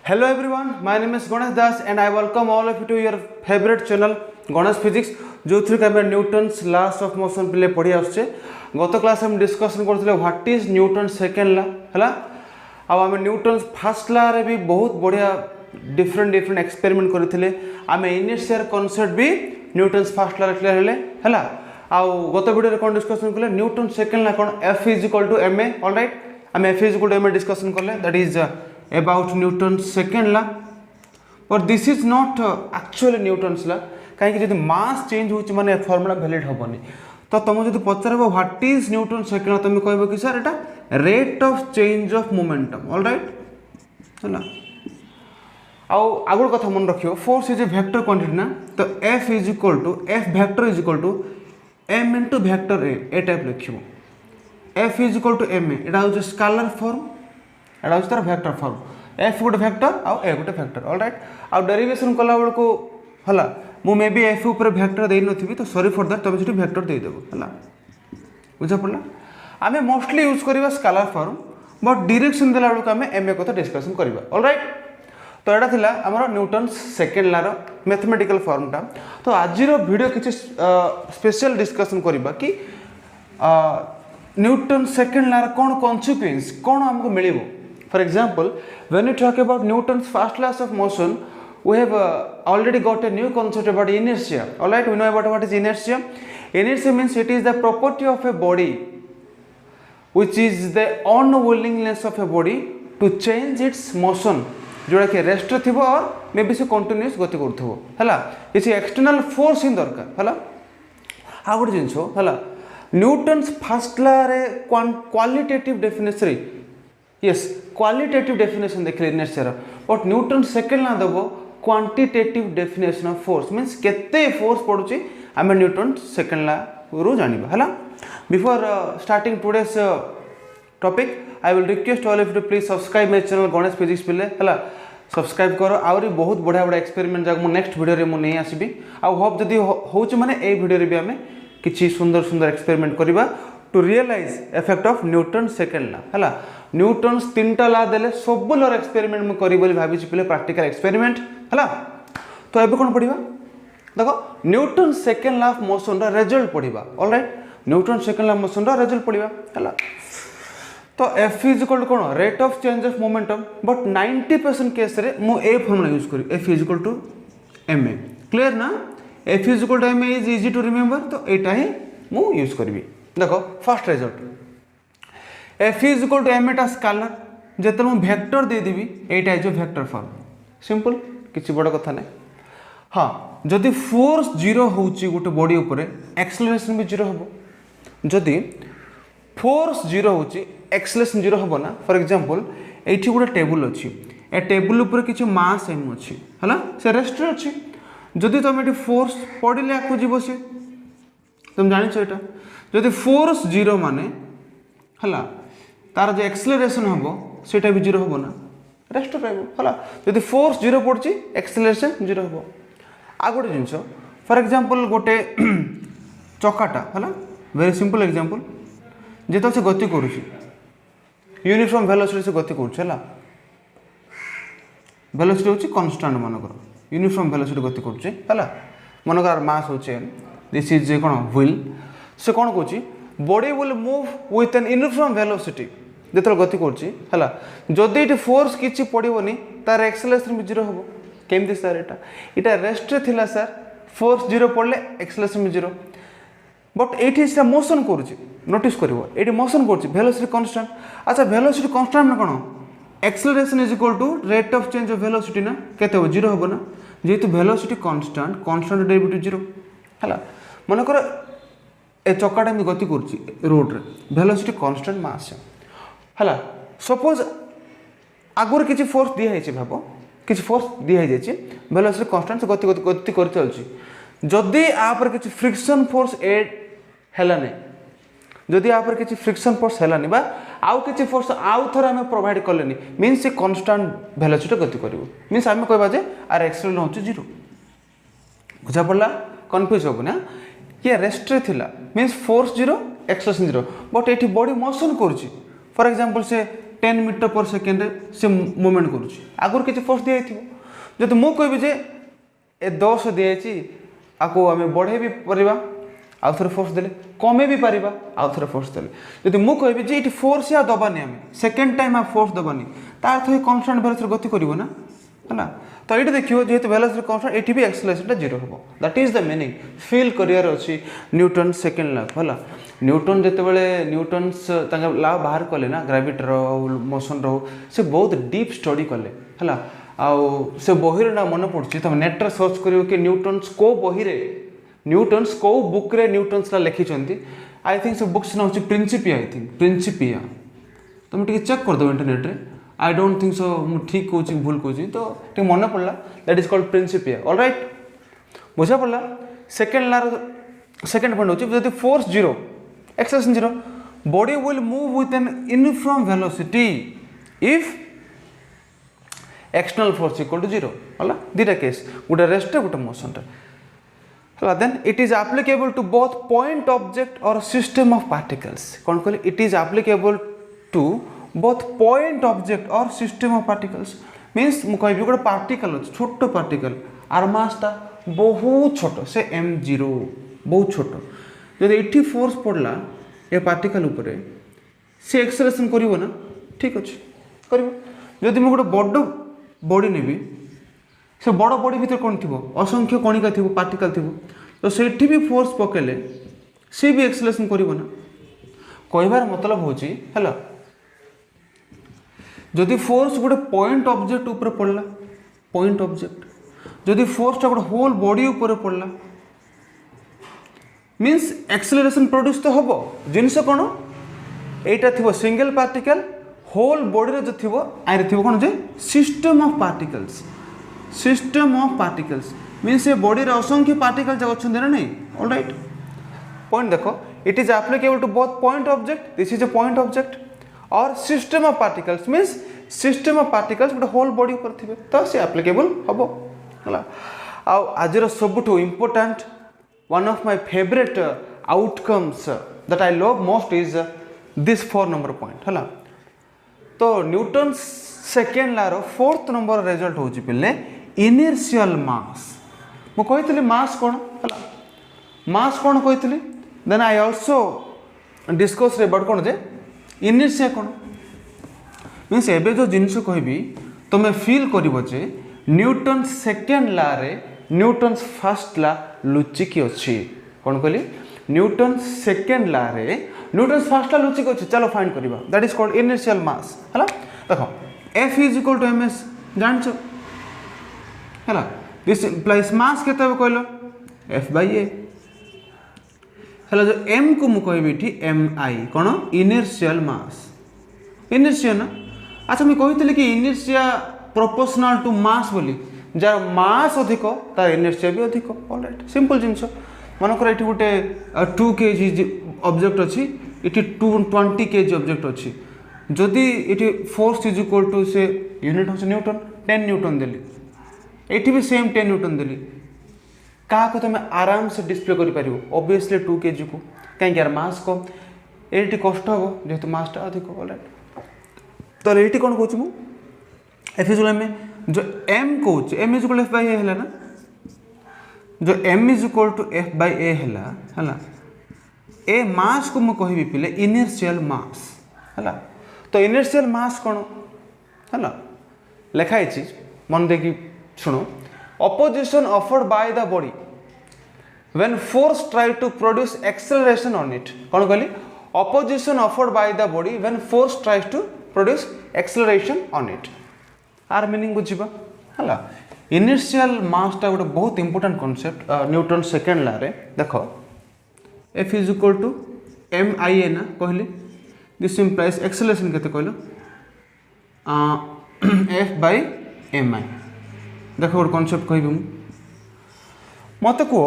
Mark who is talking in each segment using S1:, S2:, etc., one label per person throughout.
S1: Hello everyone, my name is Ganesh Das and I welcome all of you to your favorite channel Ganesh Physics जो through के Newton's last of motion पे पढ़ी आसचे गत class हम discussion करथिले what is Newton second law हला आ हम न्यूटन्स फर्स्ट ला रे भी बहुत बढ़िया डिफरेंट एक्सपेरिमेंट करथिले आमे इनिशियल कांसेप्ट भी न्यूटन्स फर्स्ट ला रखले हेले हला आ गत वीडियो रे कोन डिस्कशन करले न्यूटन सेकंड ला कोन F = ma ऑलराइट हम F = ma डिस्कशन करले that is about Newton's second law, but this is not actually Newton's law कहीं जब mass change हो माने फॉर्मूला वैलिड हेनी तो तुम जो पचार what is Newton second law तुम कह कि सर एटा rate of change of momentum alright है आगुड़ कथा मन रखियो force is a vector quantity ना तो F vector is equal to m into vector a type लिखियो F ma एटा हो स्केलर फॉर्म एटा हो तार वेक्टर फॉर्म F गोटे वेक्टर आउ ए गोटे वेक्टर ऑलराइट आउ डेरिवेशन कला बेल को हला मु मे बी F ऊपर वेक्टर दे नथिबी तो सॉरी फॉर दैट तुम सेठी वेक्टर दे देबो हला बुझा पड़ला आमे मोस्टली यूज करबा स्केलर फॉर्म बट डायरेक्शन देला बेल को आमे ma कथा डिस्कशन करबा ऑलराइट तो एटा थिला हमर न्यूटन्स सेकंड लॉ रो मैथमेटिकल फॉर्म टा तो आज रो वीडियो किछि स्पेशल डिस्कशन करबा कि न्यूटन सेकंड लॉ रो कोन कॉन्सिक्वेंस कोन हमको मिलिबो For example, when you talk about Newton's first laws of motion, we have already got a new concept about inertia. Alright, we know about what is inertia. Inertia means it is the property of a body, which is the unwillingness of a body to change its motion. जोड़ा कि rest थिबो और may be से continuous गति करथबो हला किछि external force in दरकार हला आ गोटे जिंसो हला न्यूटन्स फर्स्ट लॉ रे qualitative definition yes qualitative definition देखले inertia but Newton second law देबो quantitative definition of force means केते फोर्स पडुची हम न्यूटन सेकंड ला रो जानिबा हला before starting today's topic I will request all of you to please subscribe my channel Ganesh physics पिले हला सब्सक्राइब करो आउरी बहुत बढ़िया बढ़िया एक्सपेरिमेंट जाक मु नेक्स्ट वीडियो रे मु नै आसीबी आ होप जदी होउची माने ए वीडियो रे भी हमें किछि सुंदर सुंदर एक्सपेरिमेंट करिबा to realize effect of Newton second law हला न्यूटन्स तीनटा ला देले सब लर एक्सपेरिमेंट मु करी बोली भाबी छिले प्रैक्टिकल एक्सपेरिमेंट हला तो एबे कोन पढिबा देखो Newton second law of motion रा रिजल्ट पढिबा alright Newton second law of motion रा रिजल्ट पढिबा हला तो F = कोन rate of change of momentum but 90% case रे मु ए फॉर्मूला यूज करी F = ma क्लियर ना F = ma is easy to remember तो एटा ही मु यूज करबी देखो फर्स्ट रिजल्ट F = ma टा स्केलर जेते मु vector they Devi Etah is vector form simple किछि बड़ कथा नै हां जदि फोर्स 0 होउची गोटे बॉडी ऊपर एक्सेलरेशन भी 0 होबो जदि फोर्स 0 होउची एक्सेलरेशन 0 होबो ना फॉर एग्जांपल एठी गोटे टेबल अछि ए टेबल ऊपर किछि मास m अछि हला से रेस्ट रे अछि जदि तुम एठी फोर्स पडिले आकु जीवो से तुम जानि छ एटा जदि फोर्स 0 माने हला तार जो एक्सेलरेशन होबो सेटा भी 0 होबो ना रेस्ट रहबो हला जदि फोर्स 0 पड़ची एक्सेलरेशन 0 होबो आ गोटे जिंसो फॉर एग्जांपल गोटे चकाटा हला वेरी सिंपल एग्जांपल जेतो से गति करूची यूनिफॉर्म वेलोसिटी से गति करूची हला वेलोसिटी होची कांस्टेंट मनकर यूनिफॉर्म वेलोसिटी गति करूची हला मनकर मास होचे दिस इज कोन व्हील से कोन कोची body will move with an uniform velocity जेतल गति करची हला जदि इट फोर्स किछि पडिबोनी तार एक्सेलरेशन भी 0 होबो केमति सर एटा रेस्ट रे थिला सर फोर्स 0 पडले एक्सेलरेशन भी 0 बट एठी से मोशन करची नोटिस करिवो एठी मोशन करची वेलोसिटी कांस्टेंट अच्छा वेलोसिटी कांस्टेंट न कोन acceleration is equal to rate of change of velocity ना केते हो 0 होबो ना जेतु वेलोसिटी कांस्टेंट डेरिवेटिव 0 हला मन कर ए चक्काटा में गति करची रोड रे वेलोसिटी कांस्टेंट मास हला सपोज आगुर किछि फोर्स दिया है भाबो किछि फोर्स दिया है जायछि वेलोसिटी कांस्टेंट से गति कर चलछि जदि आ पर किछि फ्रिक्शन फोर्स ऐड हेलाने जदि आ पर किछि फ्रिक्शन फोर्स हेलानी बा आउ किछि फोर्स आउ थरा हम प्रोवाइड करलेनी मींस से कांस्टेंट वेलोसिटी गति करिवो मींस हम कहबा जे आर एक्सेलरेशन होछि 0 बुझा पड़ला कंफ्यूज हो ना ये रेस्ट रे थिला मींस फोर्स 0 एक्सेलरेशन 0 बट एठी बॉडी मोशन करछि फॉर एग्जांपल से 10 मीटर पर सेकेंड से मूवमेंट करुच्ची आगुरी किसी फोर्स दिखाई जब मुझे कहबी जे ए 10 दिखाई आपको आम बढ़े भी पारिबा आउ थे फोर्स देले कमे भी पारिबा आउ थे फोर्स देले जब मुझे कहबी जे ये फोर्स या दबानी आम सेकेंड टाइम आप फोर्स दबानी तार तो कन्स्टांट वेलोसिटी गति करिवो ना है तो ये देखिए जेहेतु वेलोसिटी कन्स्टांट ये भी एक्सेलरेशन जीरो हम that is the meaning feel career अच्छी न्यूटन सेकेंड लॉ है न्यूटन जितेबाला न्यूटन्स लॉ बाहर कले ना ग्राविटर मोशन रो से बहुत डीप स्टडी कले है आउ से बही ना मन पड़े तुम नेट सर्च कर कि न्यूटन्स को बही रे न्यूटन्स को बुक रे न्यूटन्स लिखिं आई थिंक से बुक्स ना हूँ प्रिंसिपिया आई थिंक प्रिंसिपिया तुम टे चेक करदेव इंटरनेट रे आई डोंट थिंक सो मु ठीक कहूँ भूल कहूँ तो टे मन पड़ा that is called Principia alright बुझा पड़ा सेकेंड लार सेकेंड पॉइंट हूँ जब force zero acceleration zero body will move with an uniform velocity if external force equal to zero है दुटा केस गोटे रेस्ट गोटे मोशन है then it is applicable to both point object और system of particles कौन कहले it is applicable to both point object और system of particles means मुझे कह गोटे पार्टिकल अच्छे छोट पार्टिकल आर मासटा बहुत छोट से m0 बहुत छोट जब ये फोर्स पड़ला ये पार्टिकल उपरे से एक्सेलरेशन करिवो ना ठीक अच्छे करिवो जदि मुझे गोटे बड़ बॉडी नेबी से बड़ बॉडी भीतर कौन थी असंख्य कणिका थी पार्टिकल थी तो सेठी भी फोर्स पकेले सी भी एक्सेलरेशन करिवो ना कहबार मतलब होची हैला जदि फोर्स गोटे पॉइंट ऑब्जेक्ट ऊपर पड़ला पॉइंट ऑब्जेक्ट जदि फोर्सटा गोटे होल बॉडी ऊपर पड़ला मीन्स एक्सेलरेशन प्रोड्यूस तो हम जिनस कौन एटा थी सिंगल पार्टिकल होल बॉडी जो थी आए थी कौन जे सिस्टम ऑफ पार्टिकल्स मीन्स ये बॉडी असंख्य पार्टिकल जब अच्छा ना नहीं ऑलराइट पॉइंट देखो it is applicable to both point object this is a point object और system of particles means system of particles गोटे होल बॉडी ऊपर थे तो सी एप्लिकेबल हम है आज सबुठ important one of my favourite outcomes that I love most is this 4 number point है तो न्यूटन सेकेंड लार 4th नंबर रिजल्ट हूँ पे इनर्शियल मास मुझे मास कौन है मास कौन कही then I also discuss about कौन जे इनर्शिया कौन मीन्स एबे जो जिनस कहबी तुम्हें फील कर न्यूटन सेकेंड ला रे न्यूटन फर्स्ट ला लुचिकी अच्छी कौन कहली न्यूटन सेकेंड ला रे न्यूटन फर्स्ट ला लुचिकी अच्छी चलो फाइंड करवा that is called inertial mass है देखो F is equal to ms जान है दिस इम्प्लाइज मास के कहल F बाई ए है जो m को मुझे कहबी mi कौन इनर्शियल मास इनर्शिया ना अच्छा मुझे कहती कि इनर्शिया प्रोपोर्शनल टू मास बोली जार मास अधिक तार इनर्शिया भी अधिक ऑलराइट सिंपल जिनस मनकर ये गोटे 2 kg ऑब्जेक्ट अच्छी ये 20 kg ऑब्जेक्ट अच्छी जदि ये फोर्स इज इक्वल टू से यूनिट हूँ न्यूटन 10 न्यूटन देली ये भी सेम 10 न्यूटन देली क्या तुम आराम से डिस्प्ले कर ऑब्वियसली 2 kg को कहीं यार मास कम ये कष्ट हम जेहेतु मासटा अधिक ऑलराइट तो ये कौन कहूँ एफ इज एम जो m कहूँ m is equal F by A है ना जो m is equal to F by A है ए मास को मुझे कहबी पिले इनर्शियल मास है तो इनर्शियल मास कौन है लिखाई मन देखी शुणु opposition offered by the body when force try to produce acceleration on it कौन कहली opposition offered by the body when force tries to produce acceleration on it आर मीनिंग बुझा है इनर्शियल मासटा गोटे बहुत important concept Newton second law रे देख F is equal to M I A ना कहली दिस इम्प्लाइज एक्सेलरेशन केते कहल एफ बाई एम आई देख गोटे कॉन्सेप्ट कहबी मत कह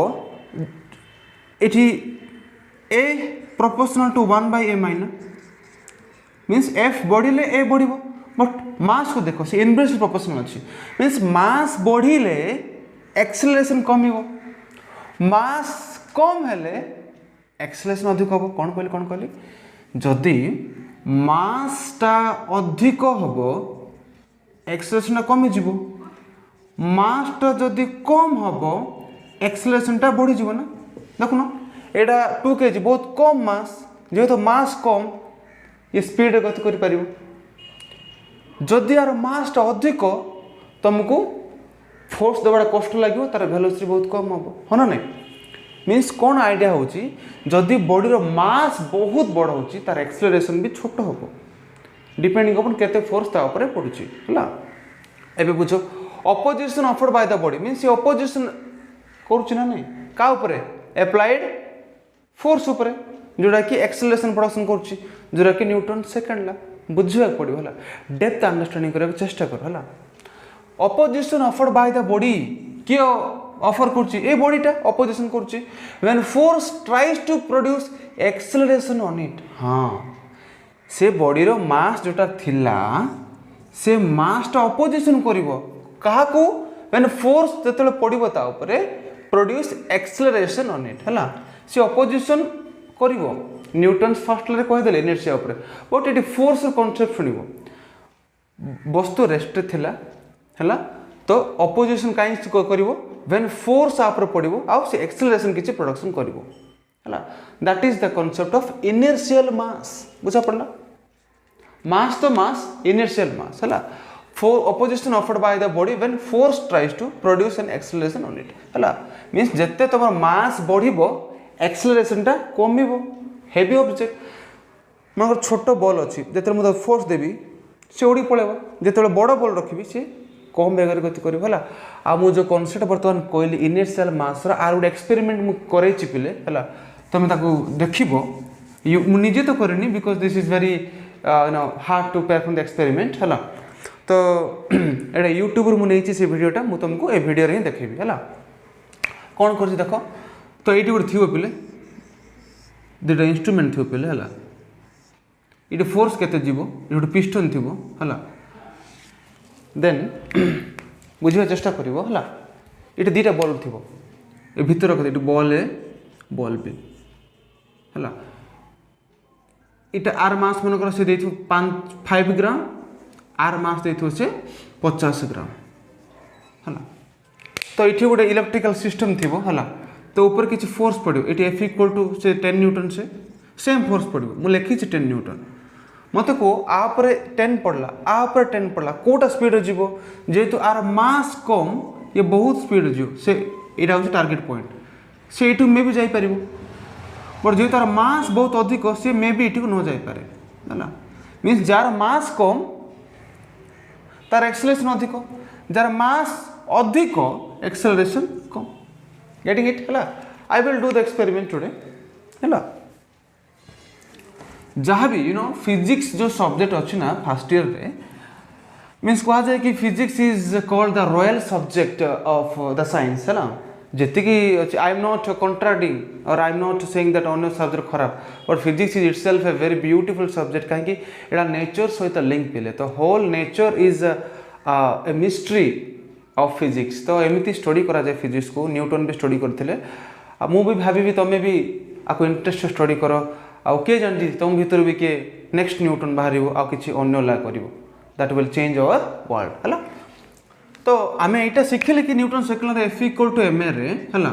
S1: ये ए प्रोपोर्शनल टू 1 बाई एम आई ना मीन्स एफ बढ़िले ए बढ़ बट मास को देखो से इनवर्सली प्रोपोर्शनल अच्छी मीन्स मास बढ़िले एक्सेलरेशन कम मास कम हेले एक्सेलरेशन अधिक हम कौन कहली जदि मासटा अधिक हम एक्सेलरेशन कमी जीव मासटा जदि कम हम एक्सेलरेशन बढ़ी जीव ना देखुन एटा 2 kg बहुत कम मास जेहेतु मास कम ये स्पीड गति कर पार जदि यार मासटा अधिक तुमको फोर्स देवा कष्ट लगे तार वेलोसिटी बहुत कम हम हाँ ना नहीं मीन्स कौन आइडिया होची जदि बॉडीर मास बहुत बड़ होची तार एक्सेलरेशन भी छोट हम डिपेंडिंग अपन केते फोर्स ता ऊपर पड़ुची हला एबे बुझो opposition offered by the body means ये अपोजिशन करूची ना नहीं का ऊपर अप्लाइड फोर्स ऊपर जोड़ा कि एक्सेलरेशन प्रोडक्शन करूची जोड़ा कि न्यूटन सेकंड ला बुझिया पड़ो हला डेप्थ अंडरस्टैंडिंग करबा चेष्टा कर हला opposition offered by the body कि ऑफर करची ए बॉडीटा अपोजिशन करची when force tries to produce acceleration on it हाँ से बॉडी रो मास जोटा थिला से मासटा अपोजिशन करिवो काहाकू व्हेन फोर्स जतले पडिबो ता ऊपर प्रोड्यूस एक्सेलरेशन ऑन इट हला से अपोजिशन करिवो न्यूटन फर्स्ट रे कहि देले इनर्शिया ऊपर बट एटी फोर्स रो कांसेप्ट सुनिवो वस्तु रेस्ट थिला हला तो अपोजिशन काई करिवो व्हेन फोर्स आपर पडिवो आ से एक्सेलरेशन किछि प्रोडक्शन करिवो हला that is the concept of inertial mass बुझा पड़ला मास तो मास इनर्शियल मास हला for opposition offered by the body when force tries to produce an acceleration on it हला मींस जत्ते तमर मास बढ़िबो एक्सेलरेशन टा कमिबो हेवी ऑब्जेक्ट मन छोट बॉल अछि जत्ते मु फोर्स देबी से उड़ी पळेबो जत्ते बड़ बॉल रखिबी से कम बेगर गति करिवो हला आ मु जो कांसेप्ट बर्तमान कोइली इनर्शियल मास रा आर एक्सपेरिमेंट मु करे चिपिले हला तमे ताको देखिबो मु निजे तो करनी because this is very hard to perform the experiment हला तो एटा यूट्यूब रू मुझे से वीडियोटा मु तुमको ए वीडियो रे देखेबी हला कौन कर देख तो ये गोटे थी पे दुटा इंस्ट्रूमेंट थी पे हला ये फोर्स केते जीवो ये गोटे पिस्टन थी हला देन बुझा चेष्टा करिवो हला ये दुटा बॉल थी ये भीतर रख बॉल ए बॉल बी हला इटा आर मास मन कर से 5 ग्राम आर मास देथो से 50 ग्राम हला तो इठी गोटे इलेक्ट्रिकल सिस्टम थिबो हला तो ऊपर किछि फोर्स पड़ो इठी F इक्वल टू से 10 न्यूटन से सेम फोर्स पड़ो मु लिखि छि 10 न्यूटन मते को आ ऊपर 10 पड़ला आ ऊपर 10 पड़ला कोटा स्पीड जीवो जेतु आर मास कम ये बहुत स्पीड जीवो से एटा हो टारगेट पॉइंट से इठु मे भी जाई परिबो बट जेतु आर मास बहुत अधिक से मे भी इठी को न जाई पारे हला मींस जार मास कम तार एक्सेलरेशन अधिक जार मास अधिक एक्सेलरेशन कम गेटिंग इट हला I will do the experiment today हला जहाँ भी यू नो फिजिक्स जो सब्जेक्ट अच्छी ना फर्स्ट ईयर रे मीन्स कहा जाए कि physics is called the royal subject of the science है ना जितकी आई एम नॉट कंट्राडिंग और I am not saying that अन्य सब्जेक्ट खराब but physics is itself a very beautiful subject कहीं एटा नेचर सहित लिंक पिले तो whole nature is a mystery of physics तो एमती स्टडी करा जाए फिजिक्स को न्यूटन भी स्टडी करते मु भी भाभी तुम्हें भी आपको इंटरेस्ट स्टडी कर आउ किए जानती तुम भीतर भी किए नेक्स्ट न्यूटन बाहर आ कि अन्य ला कर that will change our world है तो आम यहाँ शिखिले कि Newton second F equal to m रे है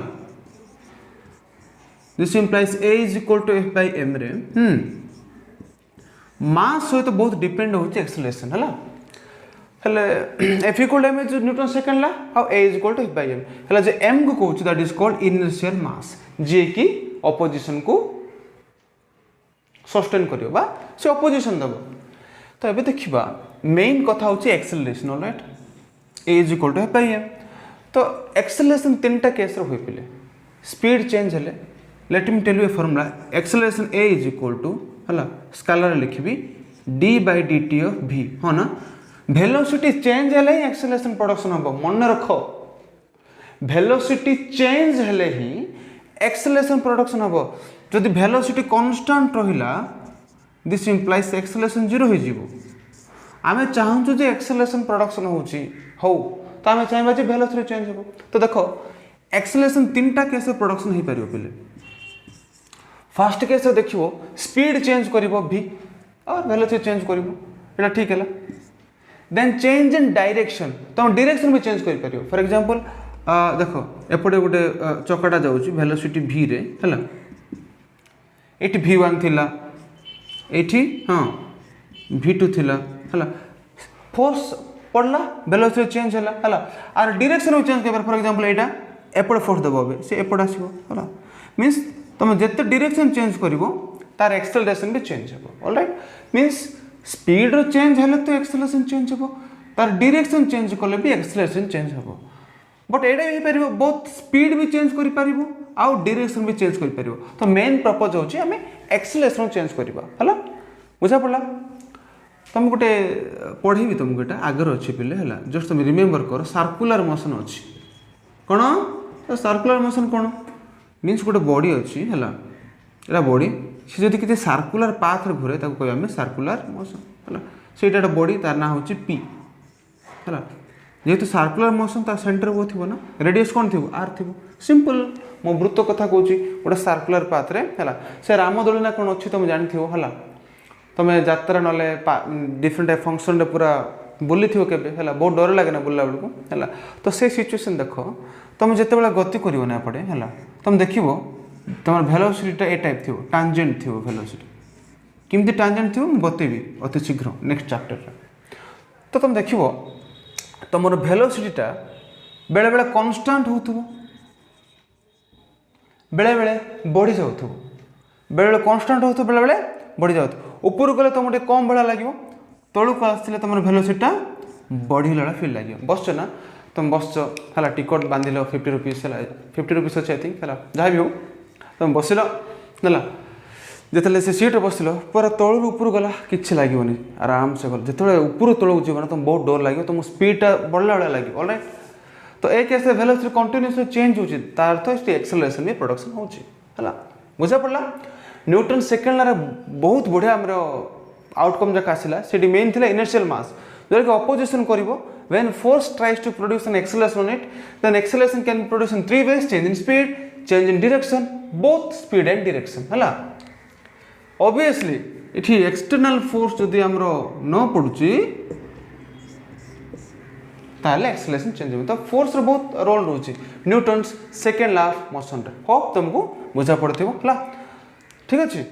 S1: this implies A is equal to F by m रे मास सहित बहुत डिपेंड होची एक्सेलरेशन है F इक्वल टू m जो न्यूटन सेकंड ला आ A is equal to F by m है जे m को कहूँ that is called inertial mass जे कि अपोजिशन को सस्टेन करियो बा से अपोजिशन दबो तो एबे देखिबा मेन कथा होची acceleration all right A is equal to F by m तो एक्सेलरेशन तीनटा केस रे होई पिले स्पीड चेंज हेले let me tell you a formula acceleration A is equal to हला स्केलर लिखिबी d by dt of v हो ना वेलोसिटी चेंज हेले ही एक्सेलरेशन प्रोडक्शन हो मन रखो वेलोसिटी चेंज हेले ही एक्सेलरेशन प्रोडक्शन हो जदि वेलोसिटी कांस्टेंट रहिला दिस इंप्लाइज एक्सेलरेशन 0 हो जिवो आमे चाहूँ जे एक्सेलरेशन प्रोडक्शन होची हो तो आमे चाहबा जे वेलोसिटी चेंज हो तो देखो एक्सेलरेशन तीनटा केस प्रोडक्शन हो पारिबो पहिले फर्स्ट केस देखिवो स्पीड चेंज करिवो v और वेलोसिटी चेंज करिवो एटा ठीक है। देन चेंज इन डायरेक्शन तुम डायरेक्शन भी चेंज कर पारियो। फॉर एग्जांपल देखो एपटे गोटे चकाटा जाउची वेलोसिटी v रे हैला एटी v1 थिला एटी हाँ v2 थिला हैला फोर्स पड़ला वेलोसिटी चेंज हैला हैला आर डायरेक्शन भी चेंज कर। फॉर एग्जांपल एटा एपटे फोर्स दबो से एपटे आसीबो हैला मींस तुम जते डायरेक्शन चेंज करिवो तार एक्सेलरेशन भी चेंज हेबो। ऑलराइट मींस स्पीड रो चेंज हेले तो एक्सेलरेशन चेंज हेबो तार डायरेक्शन चेंज कले भी एक्सेलरेशन चेंज हेबो। बट एडे भी परिबो बोथ स्पीड भी चेंज करि परिबो आ डायरेक्शन भी चेंज करि परिबो। तो मेन पर्पस होची हमें एक्सेलरेशन चेंज करबा हला बुझा पड़ला। तुम गोटे पढ़ेबी तुमको एटा आगर अछि पिले हला जस्ट तुम रिमेंबर कर सर्कुलर मोशन अछि कोन सर्कुलर मोशन कोन मीन्स गोटे बॉडी अच्छी है एटा बॉडी सी जदि किसी सर्कुलर पाथ घुरे ताको कहबा हमें सर्कुलर मोशन है सेटा बॉडी तार ना होची पी है जेहेतु सर्कुलर मोशन तार सेंटर वो थी ना रेडियस कौन थी आर थी सिंपल मो वृत्त कथा कहूँ गोटे सर्कुलर पाथ रे है से रामदोली ना कौन अच्छी तुम जानी है तुम यात्रा ना डिफरेंट फंक्शन पूरा बुली थो के बहुत डर लगे ना बुलला बेलू है तो से सिचुएसन देख तुम जिते गति कर एपटे है तुम देख तुम वेलोसिटी ए टाइप थी टांजेंट थी वेलोसिटी किमती टांजेंट थी मुझे बतेबी अति शीघ्र नेक्स्ट चैप्टर तो तुम देख तुम वेलोसिटीटा बेले बेले कन्स्टांट हो बेले बेले बढ़ी जाऊ बेले बेले कन्स्टांट हो बेले बेले बढ़ी जाऊ ऊपर गले तुमको कम भाया लगे तलू को आसले तुम वेलोसिटीटा बढ़ीला फील लगे बसच ना तुम बसच है टिकट बांधिल 50 रुपीज है 50 रुपीज अच्छे आई थिंक है जहाँ भी हो तुम बसिल है जिते से सीट बसिल पूरा तलू ऊपर गला कि लगे आराम से गल जो ऊपर तलू जीव ना तुम बहुत डर लगे तुम स्पीडटा बढ़ला भाया लगे ऑलराइट। तो एक केस वेलोसिटी कंटिन्यूअसली चेंज होची तार अर्थ एक्सेलरेशन भी प्रोडक्शन होची है बुझा पड़ला। न्यूटन सेकेंड लॉ बहुत बढ़िया आमर आउटकम जक आसला से मेन थिला इनर्शियल मास जो कि opposition करिवो when force tries to produce an acceleration on it then acceleration can be produced in three ways change in speed change in direction both speed and direction है obviously इठी external force जदि हमरो न पड़ुची ताले acceleration change हो तो force रो बहुत role रहउची Newton's second law of motion रे होप तुमको बुझा पड़थिबो हला ठीक अछि।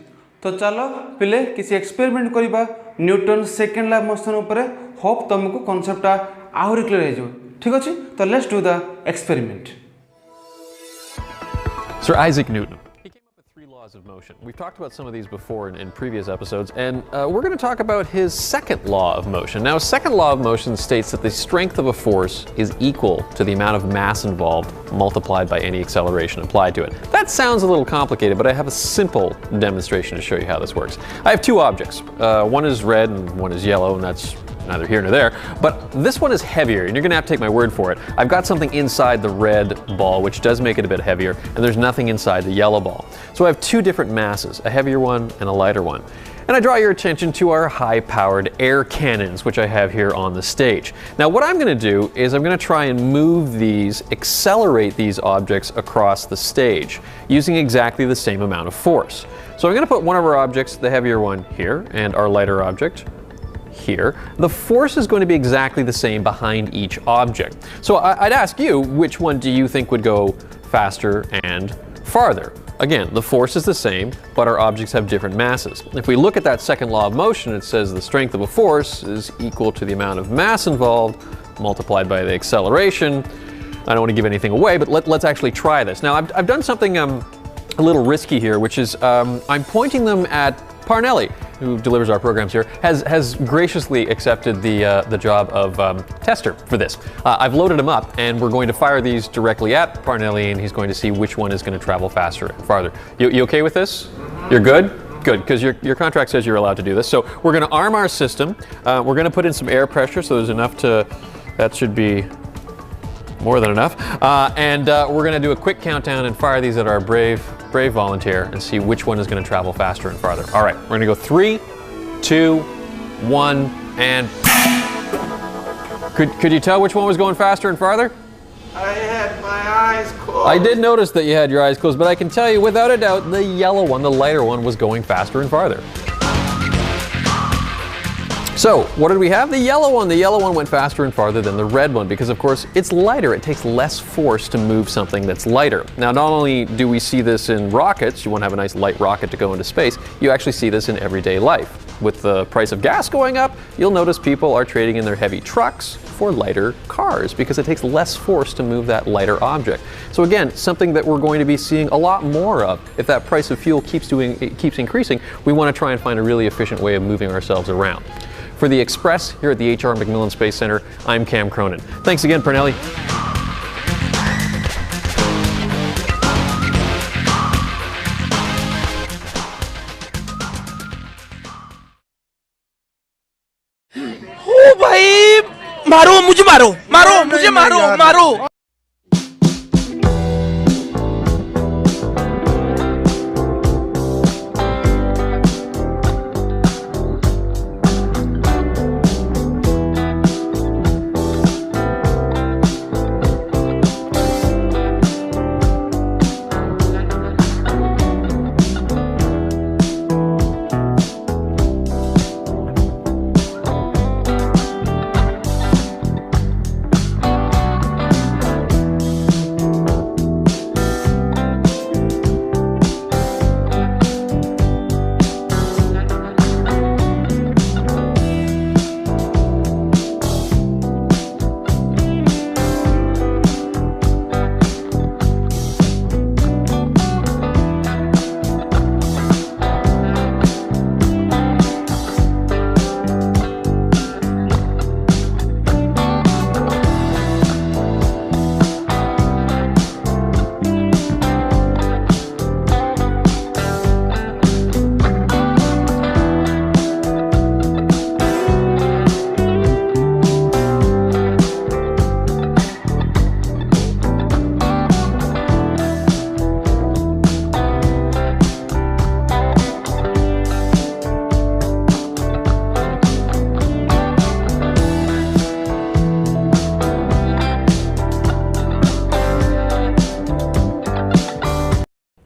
S1: तो चलो पिले किसी एक्सपेरिमेंट करिबा Newton second law of motion ऊपर होप तुमको कांसेप्टटा आहुरी क्लियर हो ठीक अच्छे। तो let's do the experiment.
S2: Sir Isaac Newton. He came up with 3 laws of motion. We've talked about some of these before in previous episodes, and we're going to talk about his second law of motion. Now, second law of motion states that the strength of a force is equal to the amount of mass involved multiplied by any acceleration applied to it. That sounds a little complicated, but I have a simple demonstration to show you how this works. I have 2 objects. One is red and one is yellow, and that's neither here nor there, but this one is heavier, and you're gonna have to take my word for it. I've got something inside the red ball, which does make it a bit heavier, and there's nothing inside the yellow ball. So I have 2 different masses, a heavier one and a lighter one. And I draw your attention to our high-powered air cannons, which I have here on the stage. Now what I'm gonna do is I'm gonna try and move these, accelerate these objects across the stage, using exactly the same amount of force. So I'm gonna put one of our objects, the heavier one, here, and our lighter object here. The force is going to be exactly the same behind each object. So I'd ask you, which one do you think would go faster and farther? Again, the force is the same, but our objects have different masses. If we look at that second law of motion, it says the strength of a force is equal to the amount of mass involved multiplied by the acceleration. I don't want to give anything away, but let's actually try this. Now, I've done something a little risky here, which is I'm pointing them at Parnelli, who delivers our programs here, has graciously accepted the job of tester for this. I've loaded him up, and we're going to fire these directly at Parnelli, and he's going to see which one is going to travel faster and farther. You okay with this? You're good? Good, because your contract says you're allowed to do this. So we're going to arm our system. We're going to put in some air pressure, so there's enough to, that should be more than enough. And we're going to do a quick countdown and fire these at our brave volunteer and see which one is going to travel faster and farther. All right, we're going to go 3, 2, 1, and could you tell which one was going faster and farther?
S1: I had my eyes closed.
S2: I did notice that you had your eyes closed, but I can tell you without a doubt the yellow one, the lighter one, was going faster and farther. So, what did we have? The yellow one. The yellow one went faster and farther than the red one because, of course, it's lighter. It takes less force to move something that's lighter. Now, not only do we see this in rockets, you want to have a nice light rocket to go into space, you actually see this in everyday life. With the price of gas going up, you'll notice people are trading in their heavy trucks for lighter cars because it takes less force to move that lighter object. So again, something that we're going to be seeing a lot more of. If that price of fuel keeps increasing, we want to try and find a really efficient way of moving ourselves around. For the Express here at the H.R. McMillan Space Center, I'm Cam Cronin. Thanks again, Pernelli.
S3: ओ भाई मारो मुझे मारो मारो मुझे मारो मारो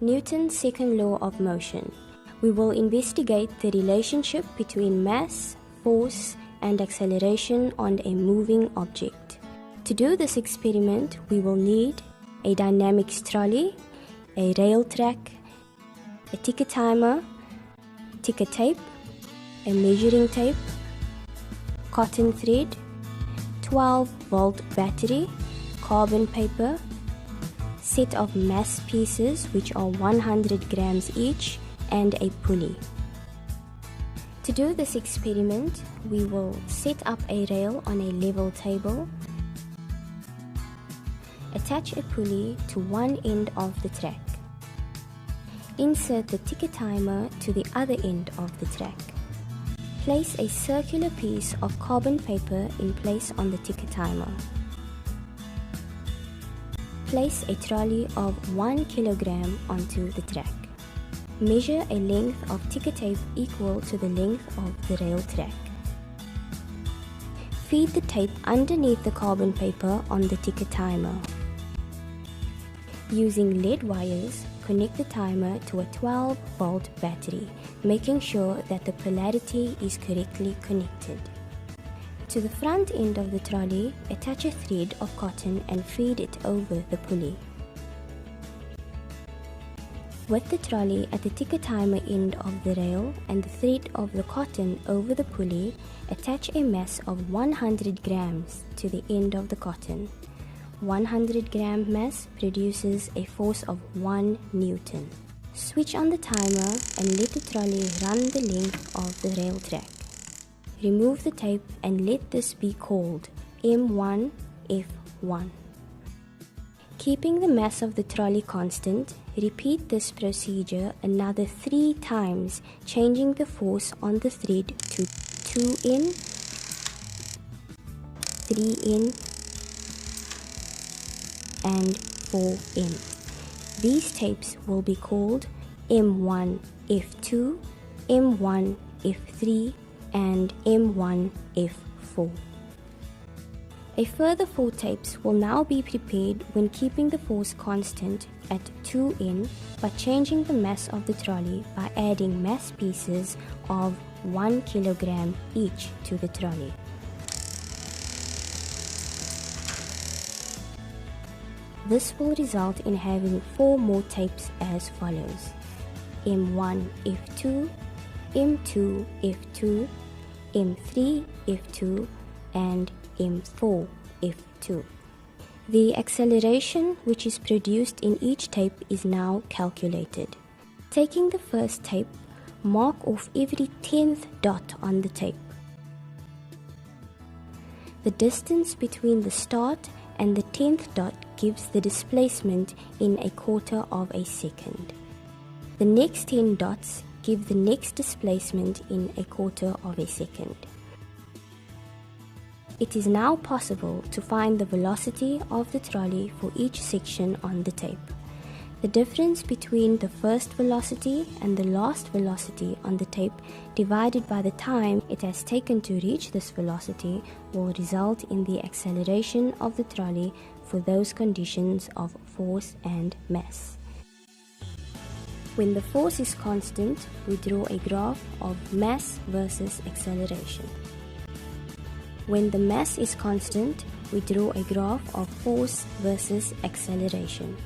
S4: Newton's second law of motion. We will investigate the relationship between mass, force, and acceleration on a moving object. To do this experiment, we will need a dynamics trolley, a rail track, a ticker timer, ticker tape, a measuring tape, cotton thread, 12-volt battery, carbon paper, set of mass pieces which are 100 grams each, and a pulley. To do this experiment, we will set up a rail on a level table, attach a pulley to one end of the track, insert the ticker timer to the other end of the track, place a circular piece of carbon paper in place on the ticker timer. Place a trolley of 1 kilogram onto the track. Measure a length of ticker tape equal to the length of the rail track. Feed the tape underneath the carbon paper on the ticker timer. Using lead wires, connect the timer to a 12-volt battery, making sure that the polarity is correctly connected. To the front end of the trolley, attach a thread of cotton and feed it over the pulley. With the trolley at the ticker timer end of the rail and the thread of the cotton over the pulley, attach a mass of 100 grams to the end of the cotton. 100 gram mass produces a force of 1 Newton. Switch on the timer and let the trolley run the length of the rail track. Remove the tape and let this be called M1F1. Keeping the mass of the trolley constant, repeat this procedure another 3 times, changing the force on the thread to 2N, 3N, and 4N. These tapes will be called M1F2, M1F3, and M1F4. A further 4 tapes will now be prepared when keeping the force constant at 2N but changing the mass of the trolley by adding mass pieces of 1 kilogram each to the trolley. This will result in having 4 more tapes as follows: M1 F2, M2 F2, M3 F2, and M4 F2. The acceleration which is produced in each tape is now calculated. Taking the first tape, mark off every 10th dot on the tape. The distance between the start and the 10th dot gives the displacement in a quarter of a second. The next 10 dots give the next displacement in a quarter of a second. It is now possible to find the velocity of the trolley for each section on the tape. The difference between the first velocity and the last velocity on the tape divided by the time it has taken to reach this velocity will result in the acceleration of the trolley for those conditions of force and mass. When the force is constant, we draw a graph of mass versus acceleration. When the mass is constant, we draw a graph of force versus acceleration.